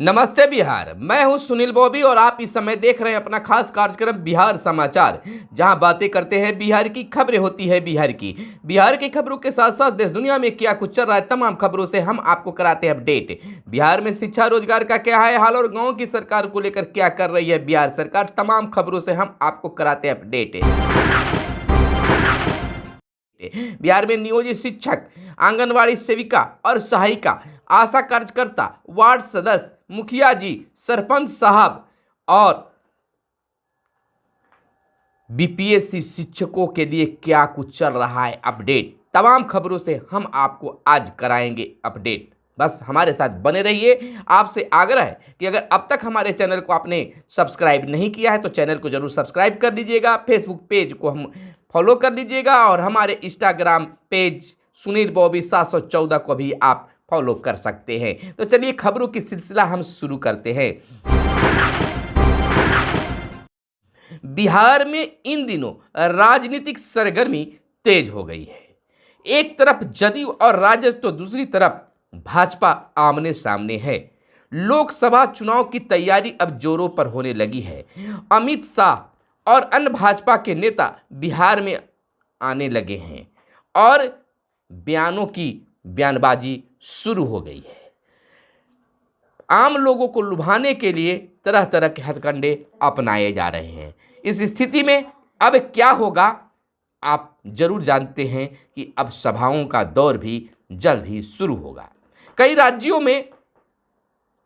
नमस्ते बिहार। मैं हूं सुनील बॉबी और आप इस समय देख रहे हैं अपना खास कार्यक्रम बिहार समाचार, जहां बातें करते हैं बिहार की, खबरें होती है बिहार की खबरों के साथ साथ देश दुनिया में क्या कुछ चल रहा है तमाम खबरों से हम आपको कराते हैं अपडेट। बिहार में शिक्षा रोजगार का क्या है हाल और गाँव की सरकार को लेकर क्या कर रही है बिहार सरकार, तमाम खबरों से हम आपको कराते हैं अपडेट। बिहार में नियोजित शिक्षक, आंगनवाड़ी सेविका और सहायिका, आशा कार्यकर्ता, वार्ड सदस्य, मुखिया जी, सरपंच साहब और बीपीएससी शिक्षकों के लिए क्या कुछ चल रहा है अपडेट, तमाम खबरों से हम आपको आज कराएंगे अपडेट। बस हमारे साथ बने रहिए। आपसे आग्रह है कि अगर अब तक हमारे चैनल को आपने सब्सक्राइब नहीं किया है तो चैनल को जरूर सब्सक्राइब कर लीजिएगा, फेसबुक पेज को हम फॉलो कर लीजिएगा और हमारे इंस्टाग्राम पेज सुनील बॉबी 714 को भी आप फॉलो कर सकते हैं। तो चलिए खबरों की सिलसिला हम शुरू करते हैं। बिहार में इन दिनों राजनीतिक सरगर्मी तेज हो गई है। एक तरफ जदयू और राजद तो दूसरी तरफ भाजपा आमने सामने है। लोकसभा चुनाव की तैयारी अब जोरों पर होने लगी है। अमित शाह और अन्य भाजपा के नेता बिहार में आने लगे हैं और बयानों की बयानबाजी शुरू हो गई है। आम लोगों को लुभाने के लिए तरह तरह के हथकंडे अपनाए जा रहे हैं। इस स्थिति में अब क्या होगा आप जरूर जानते हैं कि अब सभाओं का दौर भी जल्द ही शुरू होगा। कई राज्यों में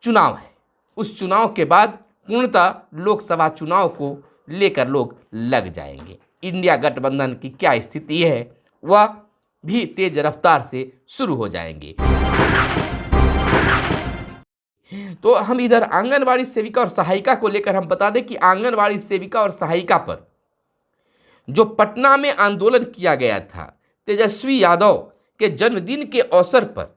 चुनाव है, उस चुनाव के बाद पूर्णतः लोकसभा चुनाव को लेकर लोग लग जाएंगे। इंडिया गठबंधन की क्या स्थिति है वह भी तेज रफ्तार से शुरू हो जाएंगे। तो हम इधर आंगनवाड़ी सेविका और सहायिका को लेकर हम बता दें कि आंगनवाड़ी सेविका और सहायिका पर जो पटना में आंदोलन किया गया था, तेजस्वी यादव के जन्मदिन के अवसर पर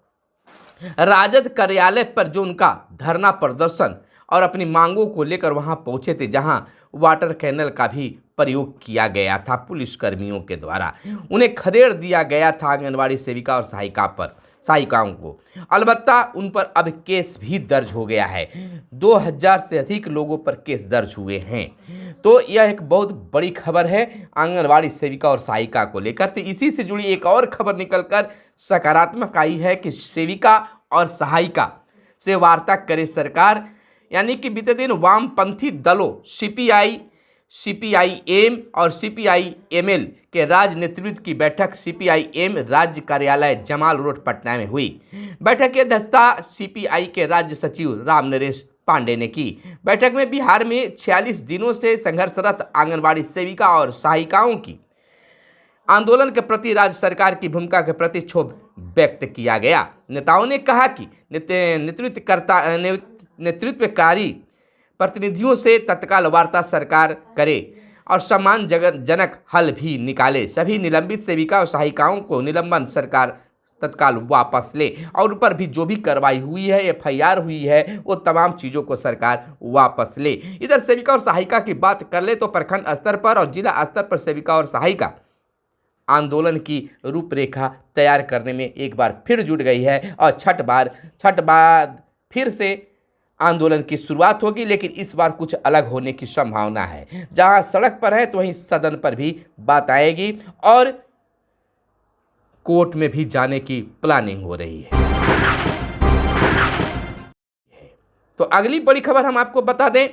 राजद कार्यालय पर जो उनका धरना प्रदर्शन और अपनी मांगों को लेकर वहां पहुंचे थे, जहां वाटर कैनल का भी प्रयोग किया गया था पुलिस कर्मियों के द्वारा, उन्हें खदेड़ दिया गया था आंगनवाड़ी सेविका और सहायिकाओं को। अलबत्ता उन पर अब केस भी दर्ज हो गया है। 2000 से अधिक लोगों पर केस दर्ज हुए हैं। तो यह एक बहुत बड़ी खबर है आंगनवाड़ी सेविका और सहायिका को लेकर। तो इसी से जुड़ी एक और खबर निकलकर सकारात्मक आई है कि सेविका और सहायिका से वार्ता करे सरकार। यानी कि बीते दिन वामपंथी दलों सीपीआईएम और सीपीआईएमएल के राज्य नेतृत्व की बैठक सीपीआईएम राज्य कार्यालय जमाल रोड पटना में हुई। बैठक की अध्यक्षता सीपीआई के राज्य सचिव राम नरेश पांडे ने की। बैठक में बिहार में 46 दिनों से संघर्षरत आंगनवाड़ी सेविका और सहायिकाओं की आंदोलन के प्रति राज्य सरकार की भूमिका के प्रति क्षोभ व्यक्त किया गया। नेताओं ने कहा कि नेतृत्वकारी प्रतिनिधियों से तत्काल वार्ता सरकार करे और सम्मानजनक हल भी निकाले। सभी निलंबित सेविका और सहायिकाओं को निलंबन सरकार तत्काल वापस ले और उन पर भी जो भी कार्रवाई हुई है, एफआईआर हुई है, वो तमाम चीज़ों को सरकार वापस ले। इधर सेविका और सहायिका की बात कर ले तो प्रखंड स्तर पर और जिला स्तर पर सेविका और सहायिका आंदोलन की रूपरेखा तैयार करने में एक बार फिर जुट गई है और छठ बाद फिर से आंदोलन की शुरुआत होगी। लेकिन इस बार कुछ अलग होने की संभावना है। जहां सड़क पर है तो वहीं सदन पर भी बात आएगी और कोर्ट में भी जाने की प्लानिंग हो रही है। तो अगली बड़ी खबर हम आपको बता दें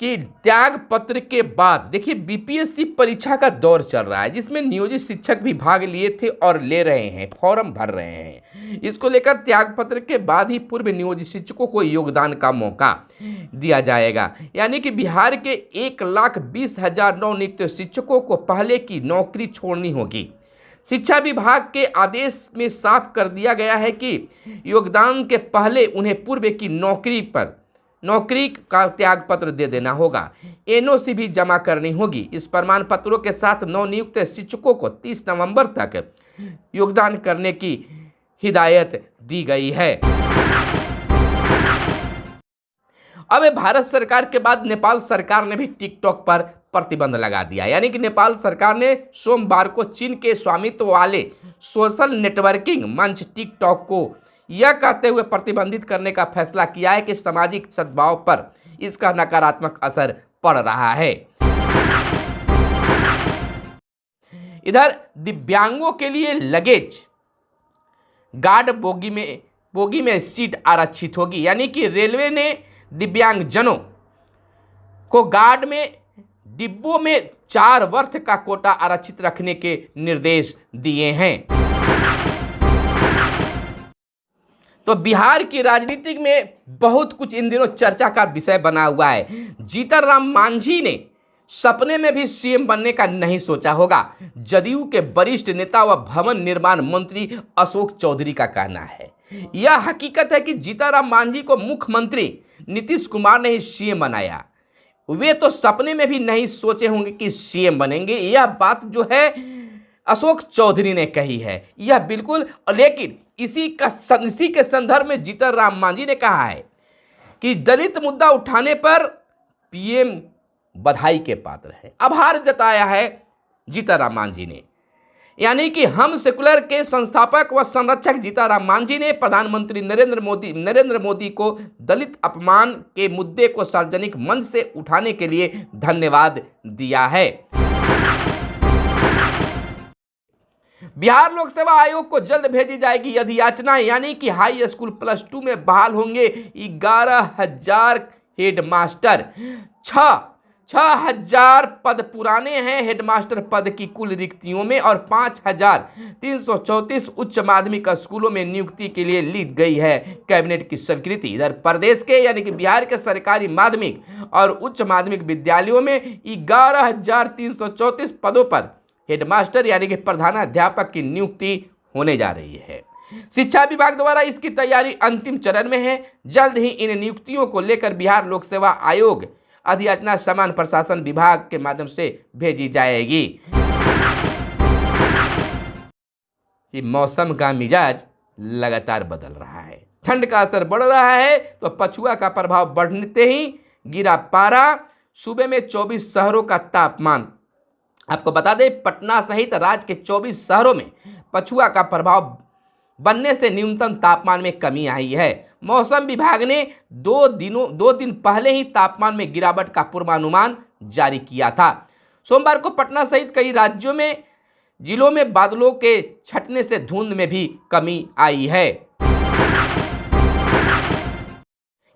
कि त्याग पत्र के बाद देखिए बीपीएससी परीक्षा का दौर चल रहा है, जिसमें नियोजित शिक्षक भी भाग लिए थे और ले रहे हैं, फॉर्म भर रहे हैं। इसको लेकर त्याग पत्र के बाद ही पूर्व नियोजित शिक्षकों को योगदान का मौका दिया जाएगा। यानी कि बिहार के 1,20,000 नवनियुक्त शिक्षकों को पहले की नौकरी छोड़नी होगी। शिक्षा विभाग के आदेश में साफ कर दिया गया है कि योगदान के पहले उन्हें पूर्व की नौकरी का त्याग पत्र दे देना होगा। एनओसी भी जमा करनी होगी। इस प्रमाण पत्रों के साथ नवनियुक्त शिक्षकों को 30 नवंबर तक योगदान करने की हिदायत दी गई है। अब भारत सरकार के बाद नेपाल सरकार ने भी टिकटॉक पर प्रतिबंध लगा दिया। यानी कि नेपाल सरकार ने सोमवार को चीन के स्वामित्व वाले सोशल नेटवर्किंग मंच टिकटॉक को यह कहते हुए प्रतिबंधित करने का फैसला किया है कि सामाजिक सद्भाव पर इसका नकारात्मक असर पड़ रहा है। इधर दिव्यांगों के लिए लगेज गार्ड बोगी में सीट आरक्षित होगी, यानी कि रेलवे ने दिव्यांगजनों को गार्ड में डिब्बों में 4 वर्थ का कोटा आरक्षित रखने के निर्देश दिए हैं। तो बिहार की राजनीति में बहुत कुछ इन दिनों चर्चा का विषय बना हुआ है। जीतन राम मांझी ने सपने में भी सीएम बनने का नहीं सोचा होगा। जदयू के वरिष्ठ नेता व भवन निर्माण मंत्री अशोक चौधरी का कहना है। यह हकीकत है कि जीतन राम मांझी को मुख्यमंत्री नीतीश कुमार ने ही सीएम बनाया। वे तो सपने में भी नहीं सोचे होंगे कि सीएम बनेंगे। यह बात जो है अशोक चौधरी ने कही है, यह बिल्कुल। लेकिन इसी के संदर्भ में जीतन राम मांझी ने कहा है कि दलित मुद्दा उठाने पर पीएम बधाई के पात्र है। आभार जताया है जीतन राम मांझी ने, यानी कि हम सेकुलर के संस्थापक व संरक्षक जीतन राम मांझी ने प्रधानमंत्री नरेंद्र मोदी को दलित अपमान के मुद्दे को सार्वजनिक मंच से उठाने के लिए धन्यवाद दिया है। बिहार लोक सेवा आयोग को जल्द भेजी जाएगी अधियाचना, यानी कि हाई स्कूल +2 में बहाल होंगे 11,000 हेडमास्टर। 6,000 पद पुराने हैं हेडमास्टर पद की कुल रिक्तियों में और 5,334 उच्च माध्यमिक स्कूलों में नियुक्ति के लिए ली गई है कैबिनेट की स्वीकृति। इधर प्रदेश के यानी कि बिहार के सरकारी माध्यमिक और उच्च माध्यमिक विद्यालयों में 11,334 पदों पर हेडमास्टर यानी कि प्रधानाध्यापक की नियुक्ति होने जा रही है। शिक्षा विभाग द्वारा इसकी तैयारी अंतिम चरण में है। जल्द ही इन नियुक्तियों को लेकर बिहार लोक सेवा आयोग अधियाचना समान प्रशासन विभाग के माध्यम से भेजी जाएगी। कि मौसम का मिजाज लगातार बदल रहा है, ठंड का असर बढ़ रहा है, तो पछुआ का प्रभाव बढ़ते ही गिरा पारा। सूबे में 24 शहरों का तापमान, आपको बता दें पटना सहित राज्य के 24 शहरों में पछुआ का प्रभाव बनने से न्यूनतम तापमान में कमी आई है। मौसम विभाग ने 2 दिन पहले ही तापमान में गिरावट का पूर्वानुमान जारी किया था। सोमवार को पटना सहित कई राज्यों में जिलों में बादलों के छटने से धुंध में भी कमी आई है।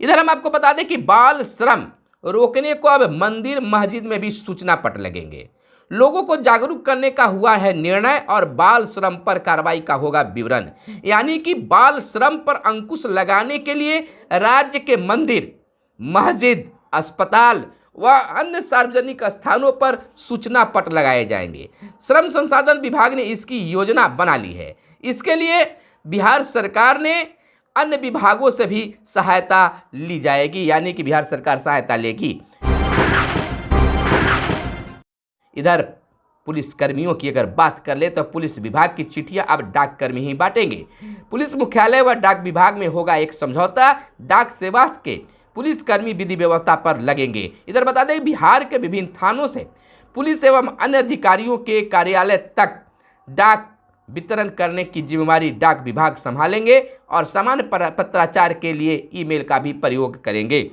इधर हम आपको बता दें कि बाल श्रम रोकने को अब मंदिर मस्जिद में भी सूचना पट लगेंगे। लोगों को जागरूक करने का हुआ है निर्णय और बाल श्रम पर कार्रवाई का होगा विवरण। यानी कि बाल श्रम पर अंकुश लगाने के लिए राज्य के मंदिर, मस्जिद, अस्पताल व अन्य सार्वजनिक स्थानों पर सूचना पट लगाए जाएंगे। श्रम संसाधन विभाग ने इसकी योजना बना ली है। इसके लिए बिहार सरकार ने अन्य विभागों से भी सहायता ली जाएगी, यानी कि बिहार सरकार सहायता लेगी। इधर पुलिस कर्मियों की अगर बात कर ले तो पुलिस विभाग की चिट्ठियां अब डाक कर्मी ही बांटेंगे। पुलिस मुख्यालय व डाक विभाग में होगा एक समझौता। डाक सेवा के पुलिस कर्मी विधि व्यवस्था पर लगेंगे। इधर बता दें बिहार के विभिन्न थानों से पुलिस एवं अन्य अधिकारियों के कार्यालय तक डाक वितरण करने की जिम्मेवारी डाक विभाग संभालेंगे और सामान्य पत्राचार के लिए ईमेल का भी प्रयोग करेंगे।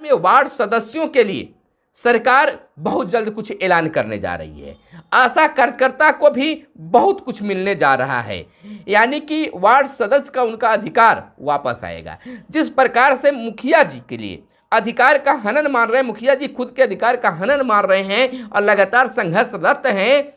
वार्ड सदस्यों के लिए सरकार बहुत जल्द कुछ ऐलान करने जा रही है। आशा कार्यकर्ता को भी बहुत कुछ मिलने जा रहा है, यानी कि वार्ड सदस्य का उनका अधिकार वापस आएगा। जिस प्रकार से मुखिया जी के लिए अधिकार का हनन मार रहे हैं, मुखिया जी खुद के अधिकार का हनन मार रहे हैं और लगातार संघर्षरत हैं,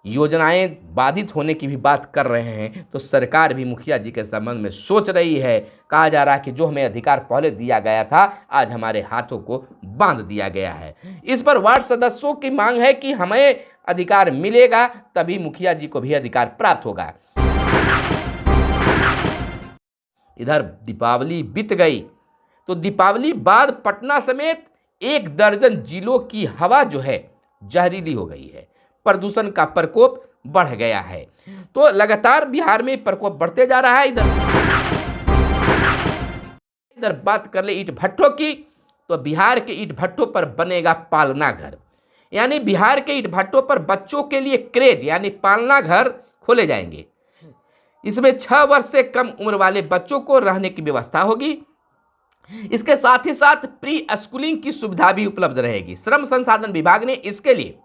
योजनाएं बाधित होने की भी बात कर रहे हैं, तो सरकार भी मुखिया जी के संबंध में सोच रही है। कहा जा रहा है कि जो हमें अधिकार पहले दिया गया था आज हमारे हाथों को बांध दिया गया है। इस पर वार्ड सदस्यों की मांग है कि हमें अधिकार मिलेगा तभी मुखिया जी को भी अधिकार प्राप्त होगा। इधर दीपावली बीत गई तो दीपावली बाद पटना समेत 1 दर्जन जिलों की हवा जो है जहरीली हो गई है। प्रदूषण का प्रकोप बढ़ गया है। तो लगातार बिहार में प्रकोप बढ़ते जा रहा है। इधर बात कर ले ईंट भट्ठों की, तो बिहार के ईंट भट्ठों पर बनेगा पालना घर। यानी बिहार के ईंट भट्ठों पर बच्चों के लिए क्रेज यानी पालना घर खोले जाएंगे। इसमें 6 वर्ष से कम उम्र वाले बच्चों को रहने की व्यवस्था होगी। इसके साथ ही साथ प्री स्कूलिंग की सुविधा भी उपलब्ध रहेगी। श्रम संसाधन विभाग ने इसके लिए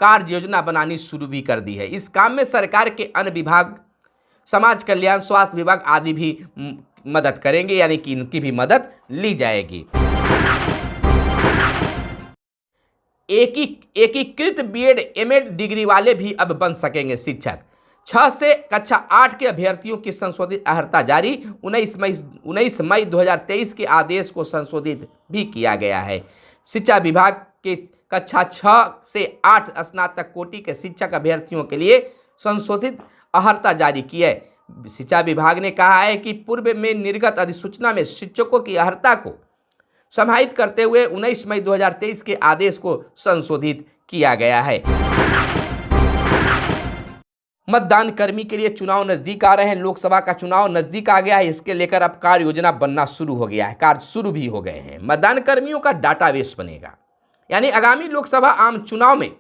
कार्य योजना बनानी शुरू भी कर दी है। इस काम में सरकार के अन्य विभाग, समाज कल्याण, स्वास्थ्य विभाग आदि भी मदद करेंगे, यानी कि इनकी भी मदद ली जाएगी। एकीकृत बीएड एमएड डिग्री वाले भी अब बन सकेंगे शिक्षक। 6 से कक्षा 8 के अभ्यर्थियों की संशोधित अर्हता जारी। 19 मई 2023 के आदेश को संशोधित भी किया गया है। शिक्षा विभाग के कक्षा 6 से 8 स्नातक कोटि के शिक्षक अभ्यर्थियों के लिए संशोधित अर्हता जारी की है। शिक्षा विभाग ने कहा है कि पूर्व में निर्गत अधिसूचना में शिक्षकों की अर्हता को समाहित करते हुए 19 मई 2023 के आदेश को संशोधित किया गया है। मतदान कर्मी के लिए चुनाव नजदीक आ रहे हैं। लोकसभा का चुनाव नजदीक आ गया है। इसके लेकर अब कार्य योजना बनना शुरू हो गया है। कार्य शुरू भी हो गए हैं। मतदान कर्मियों का डाटाबेस बनेगा, यानी आगामी लोकसभा आम चुनाव में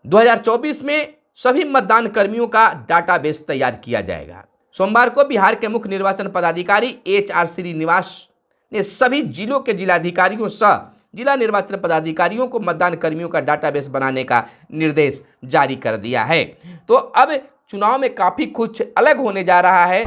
2024 में सभी मतदान कर्मियों का डाटाबेस तैयार किया जाएगा। सोमवार को बिहार के मुख्य निर्वाचन पदाधिकारी HR श्रीनिवास ने सभी जिलों के जिलाधिकारियों सह जिला निर्वाचन पदाधिकारियों को मतदान कर्मियों का डाटाबेस बनाने का निर्देश जारी कर दिया है। तो अब चुनाव में काफी कुछ अलग होने जा रहा है।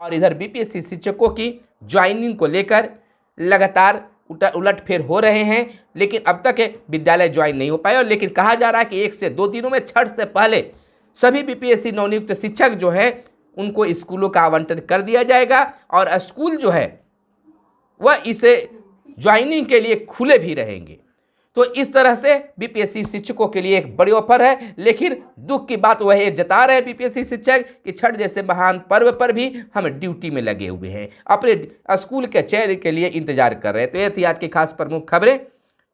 और इधर बीपीएससी शिक्षकों की ज्वाइनिंग को लेकर लगातार उलटफेर हो रहे हैं, लेकिन अब तक विद्यालय ज्वाइन नहीं हो पाए। और लेकिन कहा जा रहा है कि 1 से 2 दिनों में, छठ से पहले सभी बीपीएससी नवनियुक्त शिक्षक जो है उनको स्कूलों का आवंटन कर दिया जाएगा और स्कूल जो है वह इसे ज्वाइनिंग के लिए खुले भी रहेंगे। तो इस तरह से बीपीएससी शिक्षकों के लिए एक बड़ी ऑफर है। लेकिन दुख की बात वह जता रहे हैं बीपीएससी शिक्षक कि छठ जैसे महान पर्व पर भी हम ड्यूटी में लगे हुए हैं, अपने स्कूल के चयन के लिए इंतजार कर रहे हैं। तो ये थी आज की खास प्रमुख खबरें।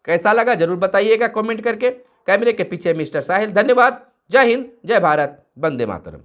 कैसा लगा जरूर बताइएगा कमेंट करके। कैमरे के पीछे मिस्टर साहिल। धन्यवाद। जय हिंद, जय भारत, वंदे मातरम।